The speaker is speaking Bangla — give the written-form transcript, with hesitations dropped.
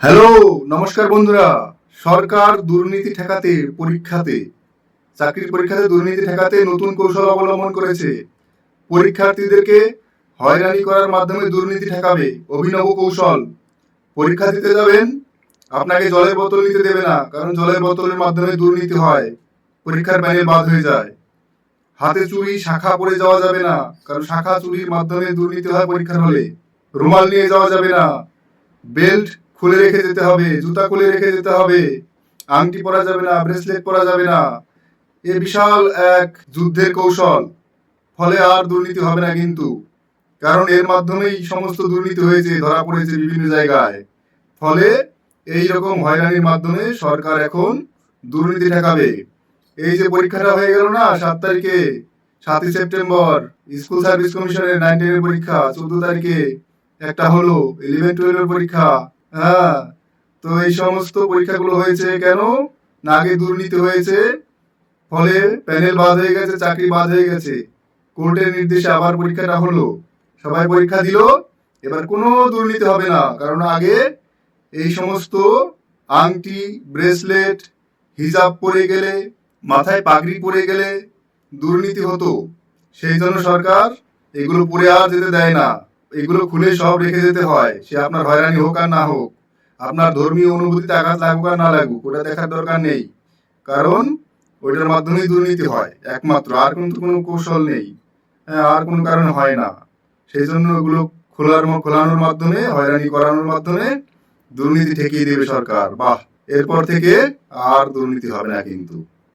হ্যালো, নমস্কার বন্ধুরা। সরকার দুর্নীতি ঠেকাতে চাকরির পরীক্ষাতে দুর্নীতি ঠেকাতে নতুন কৌশল অবলম্বন করেছে। পরীক্ষার্থীদেরকে হয়রানি করার মাধ্যমে দুর্নীতি ঠেকাবে। অভিনব কৌশল। পরীক্ষা দিতে যাবেন, আপনাকে জলের বোতল নিতে দেবে না, কারণ জলের বোতলের মাধ্যমে দুর্নীতি হয়, পরীক্ষার প্যানেল বাদ হয়ে যায়। হাতে চুড়ি শাখা পরে যাওয়া যাবে না, কারণ শাখা চুরির মাধ্যমে দুর্নীতি হয় পরীক্ষার হলে। রুমাল নিয়ে যাওয়া যাবে না, বেল্ট খুলে রেখে যেতে হবে, জুতা খুলে রেখে যেতে হবে, আংটি পরা যাবে না, ব্রেসলেট পরা যাবে না। এ বিশাল এক যুদ্ধের কৌশল। ফলে আর দুর্নীতি হবে না কিন্তু, কারণ এর মাধ্যমেই সমস্ত দুর্নীতি হয়েছে, ধরা পড়েছে বিভিন্ন জায়গায়। ফলে এই রকম হয়রানির মাধ্যমে সরকার এখন দুর্নীতি ঠেকাবে। এই যে পরীক্ষাটা হয়ে গেল না 7 তারিখে, 7ই সেপ্টেম্বর, স্কুল সার্ভিস কমিশনের 9-10 পরীক্ষা, 14 তারিখে একটা হলো 11-12 পরীক্ষা। হ্যাঁ, তো এই সমস্ত পরীক্ষাগুলো হয়েছে কেন না? আগে দুর্নীতি হয়েছে, ফলে প্যানেল বাদ হয়ে গেছে, চাকরি বাদ হয়ে গেছে। কোর্টের নির্দেশে আবার পরীক্ষাটা হলো, সবাই পরীক্ষা দিল। এবার কোনো দুর্নীতি হবে না, কারণ আগে এই সমস্ত আংটি, ব্রেসলেট, হিজাব পরে গেলে, মাথায় পাগড়ি পরে গেলে দুর্নীতি হতো। সেই জন্য সরকার এগুলো পরে আর যেতে দেয় না, এগুলো খুলে সব রেখে যেতে হয়। সে আপনার হয়রানি হোক আর না হোক, আপনার ধর্মীয় অনুভূতিতে আঘাত লাগুক আর না লাগুক, ওটা দেখার দরকার নেই, কারণ ওইটার মাধ্যমেই দুর্নীতি হয় একমাত্র, আর কিন্তু কোনো কৌশল নেই। হ্যাঁ, আর কোনো কারণে হয় না। সেই জন্য ওগুলো খোলানোর মাধ্যমে, হয়রানি করানোর মাধ্যমে দুর্নীতি ঠেকিয়ে দেবে সরকার। বাহ, এরপর থেকে আর দুর্নীতি হবে না কিন্তু।